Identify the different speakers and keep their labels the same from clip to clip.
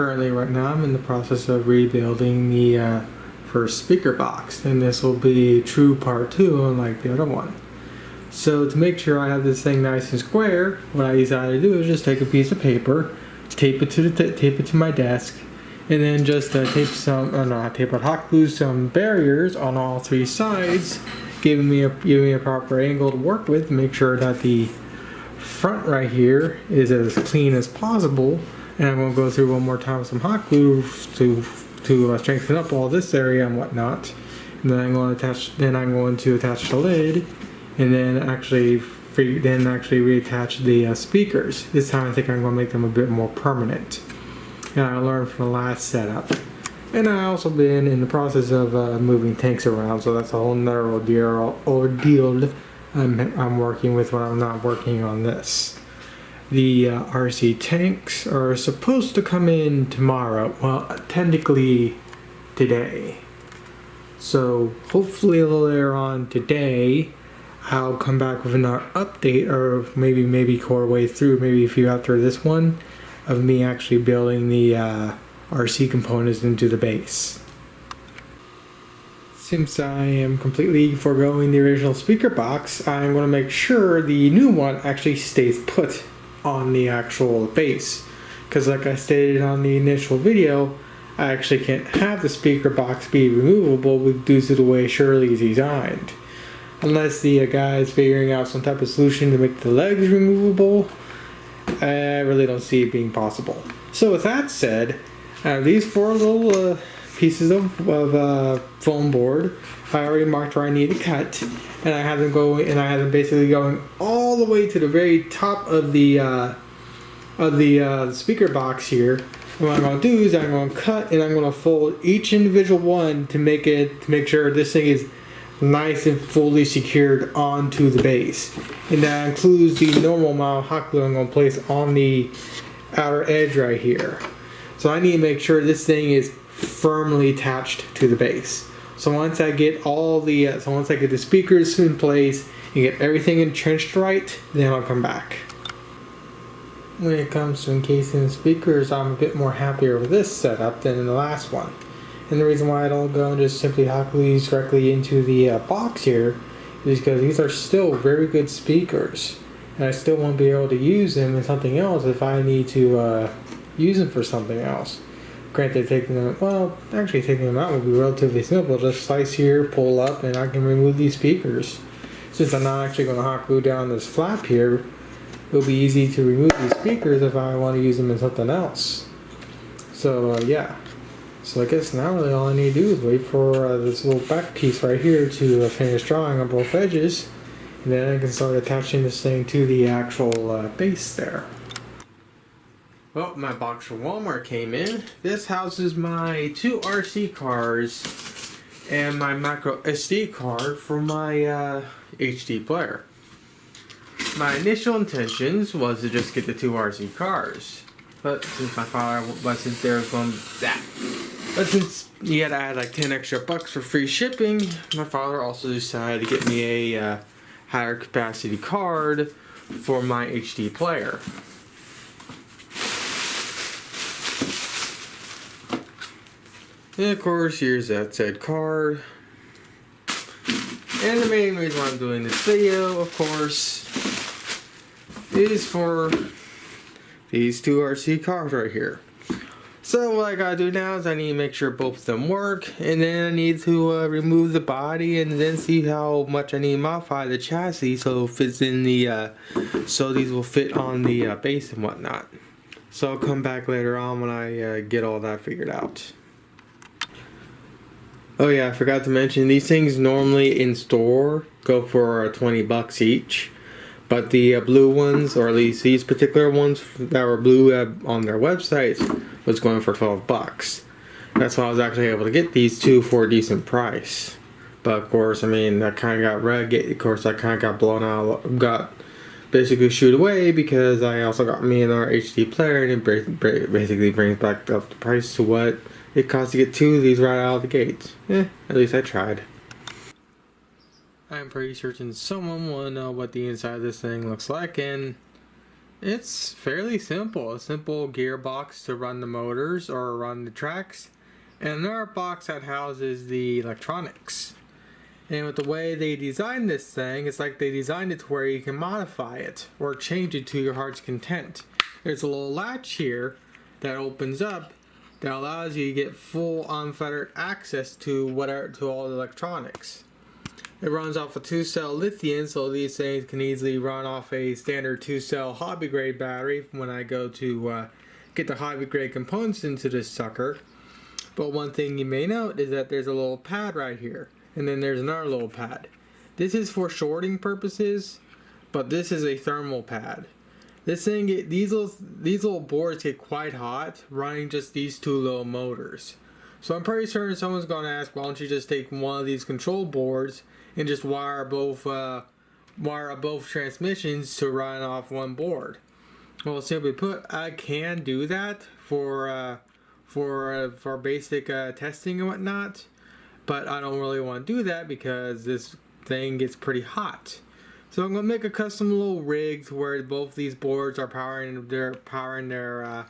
Speaker 1: currently right now I'm in the process of rebuilding the first speaker box, and this will be true part 2 unlike the other one. So to make sure I have this thing nice and square, what I decided to do is just take a piece of paper, tape it to my desk, and then just hot glue some barriers on all 3 sides, giving me a proper angle to work with. Make sure that the front right here is as clean as possible, and I'm going to go through one more time with some hot glue to strengthen up all this area and whatnot. And then I'm going to attach the lid, and then actually reattach the speakers. This time I think I'm going to make them a bit more permanent. And I learned from the last setup. And I also been in the process of moving tanks around, so that's a whole nother ordeal I'm working with when I'm not working on this. The RC tanks are supposed to come in tomorrow. Well, technically today. So hopefully a little later on today, I'll come back with another update, or maybe quarter way through, maybe a few after this one, of me actually building the RC components into the base. Since I am completely foregoing the original speaker box, I'm going to make sure the new one actually stays put on the actual base. Because like I stated on the initial video, I actually can't have the speaker box be removable due to the way Sheryl is designed. Unless the guy is figuring out some type of solution to make the legs removable, I really don't see it being possible. So with that said, these 4 little pieces of foam board, I already marked where I need to cut, and I have them basically going all the way to the very top of the speaker box here. And what I'm going to do is I'm going to cut, and I'm going to fold each individual one to make sure this thing is nice and fully secured onto the base. And that includes the normal amount of hot glue I'm going to place on the outer edge right here. So I need to make sure this thing is firmly attached to the base. So once I get the speakers in place and get everything entrenched right, then I'll come back. When it comes to encasing the speakers, I'm a bit more happier with this setup than in the last one. And the reason why I don't go and just simply hot glue these directly into the box here is because these are still very good speakers, and I still won't be able to use them in something else if I need to use them for something else. Granted, taking them out would be relatively simple. Just slice here, pull up, and I can remove these speakers. Since I'm not actually going to hot glue down this flap here, it'll be easy to remove these speakers if I want to use them in something else. So yeah. So I guess now really all I need to do is wait for this little back piece right here to finish drawing on both edges, and then I can start attaching this thing to the actual base there. Well, my box from Walmart came in. This houses my 2 RC cars and my macro SD card for my HD player. My initial intentions was to just get the 2 RC cars, but since you had to add like 10 extra bucks for free shipping, my father also decided to get me a higher capacity card for my HD player. And of course, here's that said card. And the main reason why I'm doing this video, of course, is for these 2 RC cars right here. So what I gotta do now is I need to make sure both of them work, and then I need to remove the body and then see how much I need to modify the chassis so it fits in the so these will fit on the base and whatnot. So I'll come back later on when I get all that figured out. Oh yeah, I forgot to mention, these things normally in store go for 20 bucks each. But the blue ones, or at least these particular ones that were blue on their websites, was going for 12 bucks. That's why I was actually able to get these 2 for a decent price. But of course, I mean, that kind of got blown out, got basically shooed away, because I also got me another HD player, and it basically brings back up the price to what it costs to get 2 of these right out of the gate. At least I tried. I'm pretty certain someone will know what the inside of this thing looks like, and It's fairly simple. A simple gearbox to run the motors or run the tracks, and another box that houses the electronics. And with the way they designed this thing, it's like they designed it to where you can modify it or change it to your heart's content. There's a little latch here that opens up that allows you to get full unfettered access to all the electronics. It runs off a 2-cell lithium, so these things can easily run off a standard 2-cell hobby grade battery when I go to get the hobby grade components into this sucker. But one thing you may note is that there's a little pad right here, and then there's another little pad. This is for shorting purposes, but this is a thermal pad. This thing, these little boards get quite hot running just these two little motors. So I'm pretty certain someone's going to ask, why don't you just take one of these control boards and just wire both transmissions to run off one board? Well, simply put, I can do that for basic testing and whatnot, but I don't really want to do that because this thing gets pretty hot. So I'm gonna make a custom little rig to where both these boards are powering their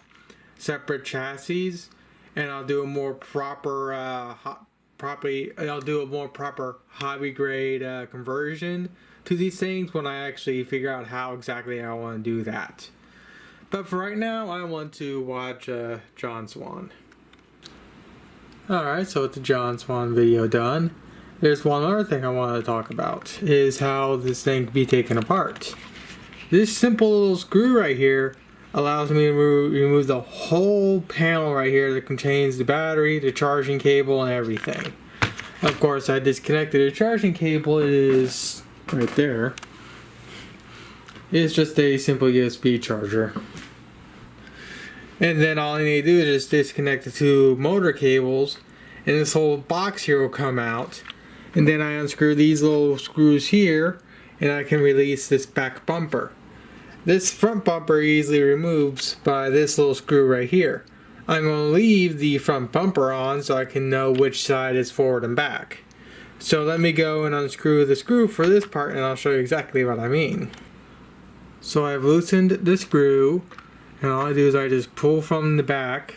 Speaker 1: separate chassis, and I'll do a more proper hobby grade conversion to these things when I actually figure out how exactly I want to do that. But for right now, I want to watch John Swan. Alright, so with the John Swan video done, there's one other thing I want to talk about, is how this thing can be taken apart. This simple little screw right here allows me to remove the whole panel right here that contains the battery, the charging cable, and everything. Of course, I disconnected the charging cable. It is right there. It's just a simple USB charger. And then all I need to do is just disconnect the two motor cables, and this whole box here will come out. And then I unscrew these little screws here, and I can release this back bumper. This front bumper easily removes by this little screw right here. I'm going to leave the front bumper on so I can know which side is forward and back. So let me go and unscrew the screw for this part, and I'll show you exactly what I mean. So I've loosened the screw, and all I do is I just pull from the back,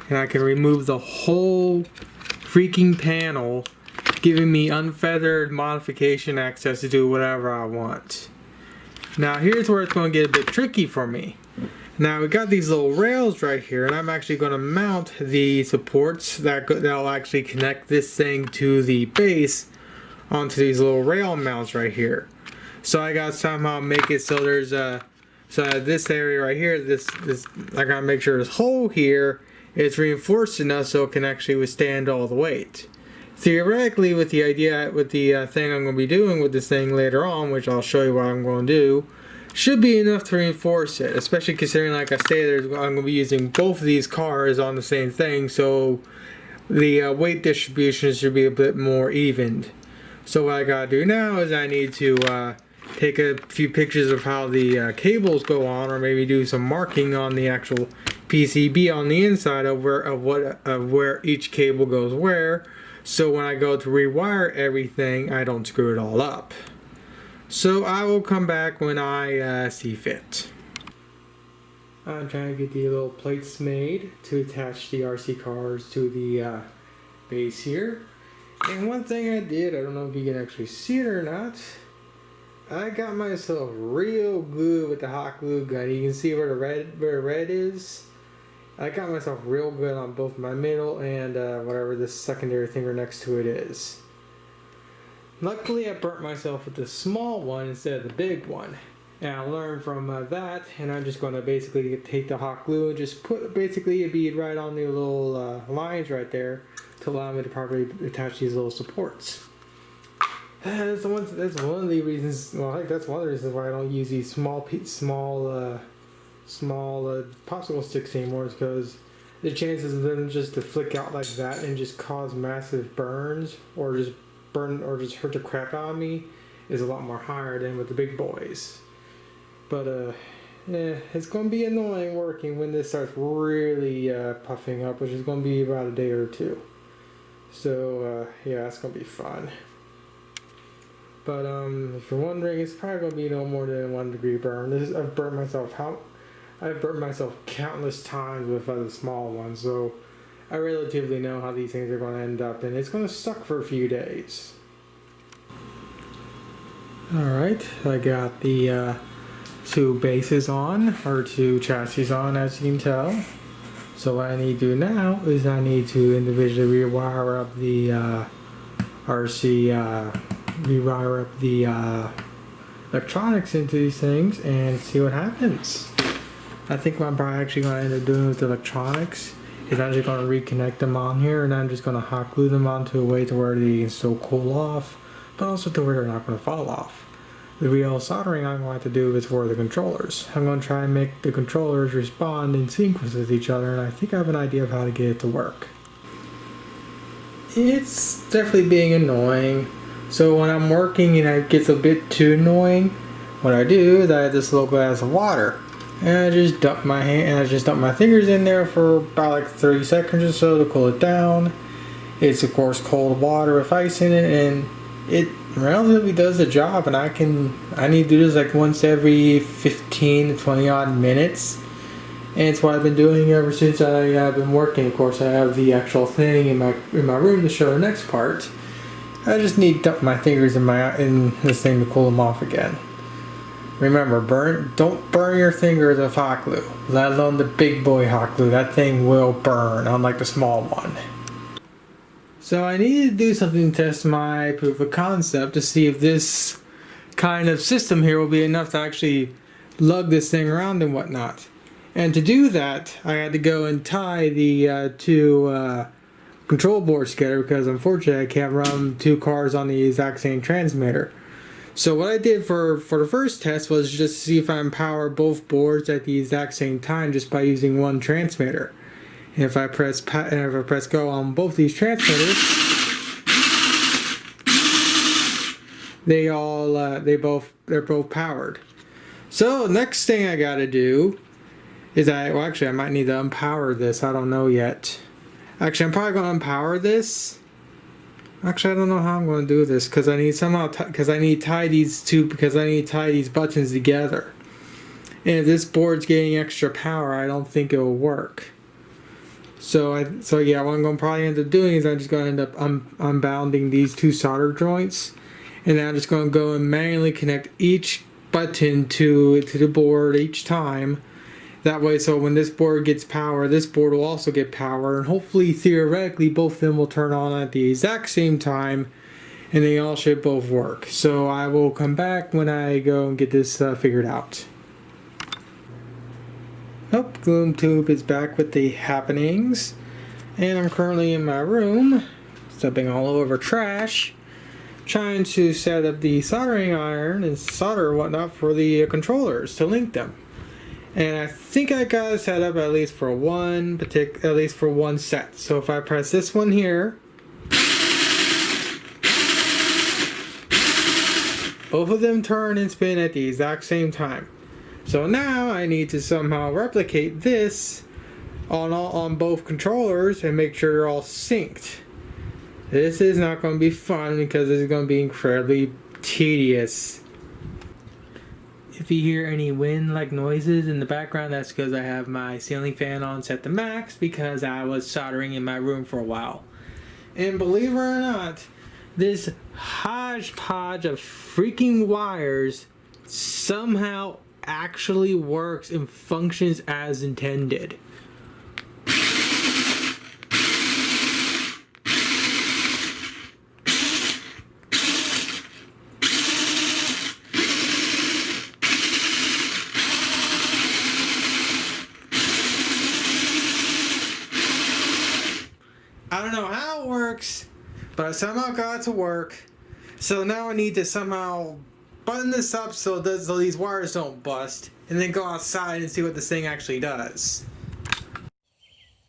Speaker 1: and I can remove the whole freaking panel, giving me unfettered modification access to do whatever I want. Now here's where it's going to get a bit tricky for me. Now we got these little rails right here, and I'm actually going to mount the supports that'll actually connect this thing to the base onto these little rail mounts right here. So I got to somehow make it so there's this area right here, this I gotta make sure this hole here is reinforced enough so it can actually withstand all the weight. Theoretically, with the thing I'm going to be doing with this thing later on, which I'll show you what I'm going to do, should be enough to reinforce it, especially considering, like I stated, I'm going to be using both of these cars on the same thing, so the weight distribution should be a bit more evened. So what I gotta do now is I need to take a few pictures of how the cables go on, or maybe do some marking on the actual PCB on the inside of where each cable goes where, so when I go to rewire everything, I don't screw it all up. So I will come back when I see fit. I'm trying to get the little plates made to attach the RC cars to the base here. And one thing I did, I don't know if you can actually see it or not, I got myself real good with the hot glue gun. You can see where the red is. I got myself real good on both my middle and whatever this secondary finger next to it is. Luckily, I burnt myself with the small one instead of the big one. And I learned from that, and I'm just going to basically take the hot glue and just put basically a bead right on the little lines right there to allow me to properly attach these little supports. That's one of the reasons. Well, I think that's one of the reasons why I don't use these small popsicle sticks anymore, is because the chances of them just to flick out like that and just cause massive burns or just hurt the crap out of me is a lot more higher than with the big boys. But it's going to be annoying working when this starts really puffing up, which is going to be about a day or two. So yeah, it's going to be fun. But if you're wondering, it's probably gonna be no more than a 1 degree burn. I've burnt myself countless times with other small ones, so I relatively know how these things are going to end up, and it's going to suck for a few days. Alright, I got the 2 bases on, or 2 chassis on, as you can tell. So what I need to do now is I need to individually rewire up the rewire up the electronics into these things and see what happens. I think what I'm probably actually going to end up doing with the electronics is I'm just going to reconnect them on here, and I'm just going to hot glue them onto a way to where they can still cool off, but also to where they're not going to fall off. The real soldering I'm going to do is for the controllers. I'm going to try and make the controllers respond in sequence with each other, and I think I have an idea of how to get it to work. It's definitely being annoying. So when I'm working and it gets a bit too annoying, what I do is I have this little glass of water. And I just dump my fingers in there for about like 30 seconds or so to cool it down. It's of course cold water with ice in it, and it relatively does the job. And I need to do this like once every 15 to 20 odd minutes. And it's what I've been doing ever since I've been working. Of course, I have the actual thing in my room to show the next part. I just need to dump my fingers in this thing to cool them off again. Remember, don't burn your fingers with hot glue, let alone the big boy hot glue. That thing will burn, unlike the small one. So I needed to do something to test my proof of concept to see if this kind of system here will be enough to actually lug this thing around and whatnot. And to do that, I had to go and tie the 2 control boards together, because unfortunately I can't run 2 cars on the exact same transmitter. So what I did for the first test was just see if I can power both boards at the exact same time just by using 1 transmitter. And if I press go on both these transmitters, they're both powered. So next thing I gotta do is I might need to unpower this. I don't know yet. Actually, I'm probably gonna unpower this. Actually, I don't know how I'm going to do this, because I need to tie these buttons together. And if this board's getting extra power, I don't think it will work. So yeah, what I'm going to probably end up doing is I'm just going to end up unbounding these 2 solder joints, and then I'm just going to go and manually connect each button to the board each time. That way, so when this board gets power, this board will also get power, and hopefully, theoretically, both of them will turn on at the exact same time, and they all should both work. So I will come back when I go and get this figured out. Nope, Gloom Tube is back with the happenings, and I'm currently in my room, stepping all over trash, trying to set up the soldering iron and solder and whatnot for the controllers to link them. And I think I got it set up at least for one set. So if I press this one here, both of them turn and spin at the exact same time. So now I need to somehow replicate this on both controllers and make sure they're all synced. This is not going to be fun, because this is going to be incredibly tedious. If you hear any wind-like noises in the background, that's because I have my ceiling fan on set to max, because I was soldering in my room for a while. And believe it or not, this hodgepodge of freaking wires somehow actually works and functions as intended. I don't know how it works, but I somehow got it to work. So now I need to somehow button this up so these wires don't bust, and then go outside and see what this thing actually does.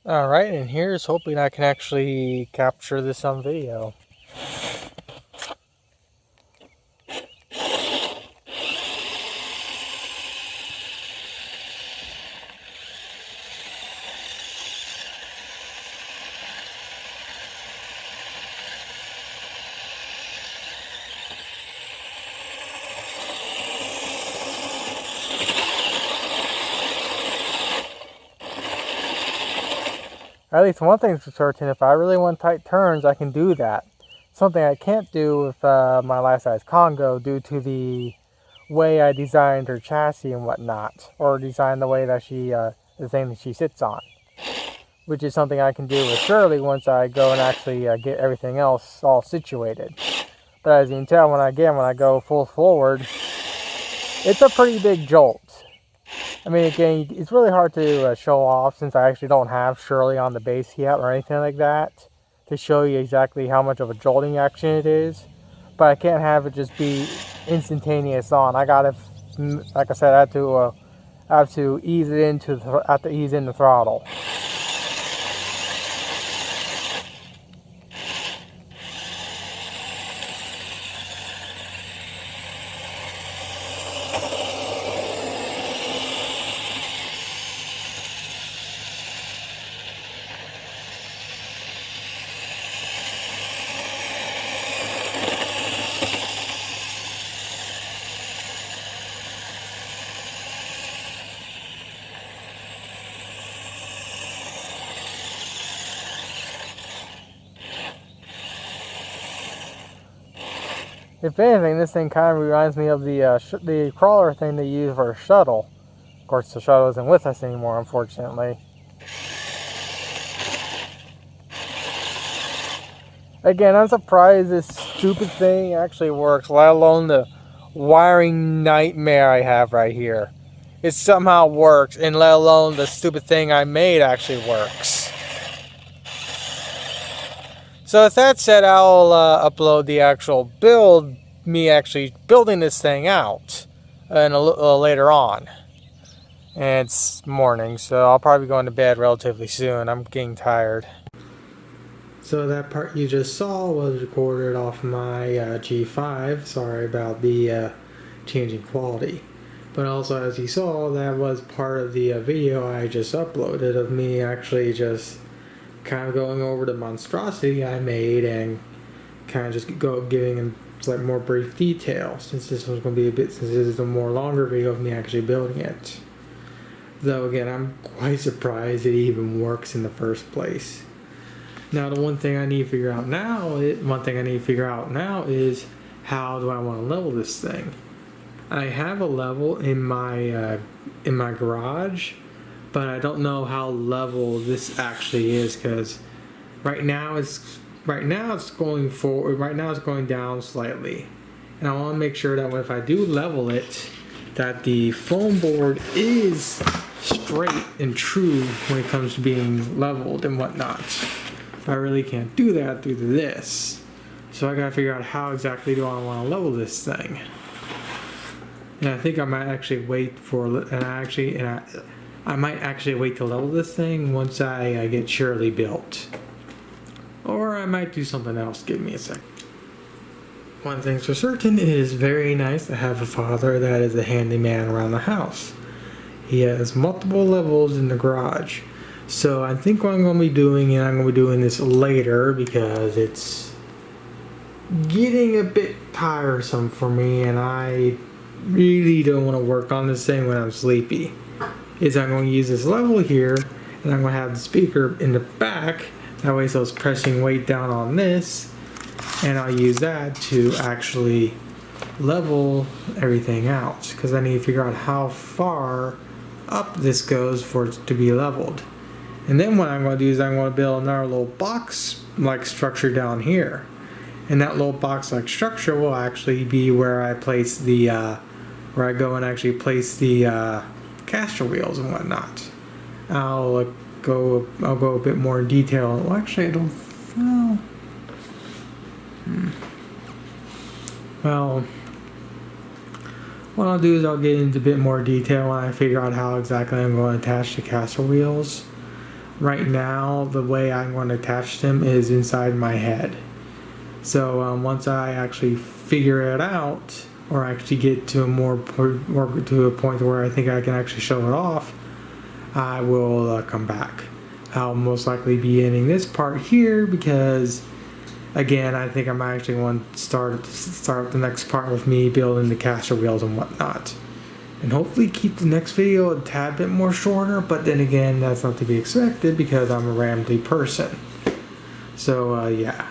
Speaker 1: Alright, and here's hoping I can actually capture this on video.
Speaker 2: At least one thing's for certain, if I really want tight turns, I can do that. Something I can't do with my life-size Congo due to the way I designed her chassis and whatnot, or designed the way that the thing that she sits on, which is something I can do with Shirley once I go and actually get everything else all situated. But as you can tell, when I go full forward, it's a pretty big jolt. I mean, again, it's really hard to show off since I actually don't have Shirley on the base yet or anything like that to show you exactly how much of a jolting action it is. But I can't have it just be instantaneous on. I gotta, like I said, I have to ease it into, have to ease in the throttle. If anything, this thing kind of reminds me of the crawler thing they use for a shuttle. Of course, the shuttle isn't with us anymore, unfortunately. Again, I'm surprised this stupid thing actually works, let alone the wiring nightmare I have right here. It somehow works, and let alone the stupid thing I made actually works. So with that said, I'll upload the actual build, me actually building this thing out, later on. And it's morning, so I'll probably be going to bed relatively soon. I'm getting tired.
Speaker 1: So that part you just saw was recorded off my G5. Sorry about the changing quality. But also, as you saw, that was part of the video I just uploaded of me actually just kind of going over the monstrosity I made and kind of just giving him like more brief detail, since this was going to be since this is a more longer video of me actually building it. Though again, I'm quite surprised it even works in the first place. Now the one thing I need to figure out now is how do I want to level this thing. I have a level in my garage, but I don't know how level this actually is, because right now it's going forward. Right now it's going down slightly, and I want to make sure that if I do level it, that the foam board is straight and true when it comes to being leveled and whatnot. I really can't do that due to this, so I gotta figure out how exactly do I want to level this thing. And I think I might actually wait I might actually wait to level this thing once I get Shirley built. Or I might do something else. Give me a sec. One thing's for certain, it is very nice to have a father that is a handyman around the house. He has multiple levels in the garage. So I think what I'm going to be doing, and I'm going to be doing this later because it's getting a bit tiresome for me and I really don't want to work on this thing when I'm sleepy, is I'm going to use this level here, and I'm going to have the speaker in the back. That way so it's pressing weight down on this, and I'll use that to actually level everything out, because I need to figure out how far up this goes for it to be leveled. And then what I'm going to do is I'm going to build another little box-like structure down here. And that little box-like structure will actually be where I place the, where I go and actually place the caster wheels and whatnot. I'll go a bit more in detail. Well, actually, I don't. Well, what I'll do is I'll get into a bit more detail when I figure out how exactly I'm going to attach the caster wheels. Right now, the way I'm going to attach them is inside my head. So once I actually figure it out, or actually get to to a point where I think I can actually show it off, I will come back. I'll most likely be ending this part here because, again, I think I'm actually going to start the next part with me building the caster wheels and whatnot. and hopefully keep the next video a tad bit more shorter, but then again, that's not to be expected because I'm a rambly person. So, yeah.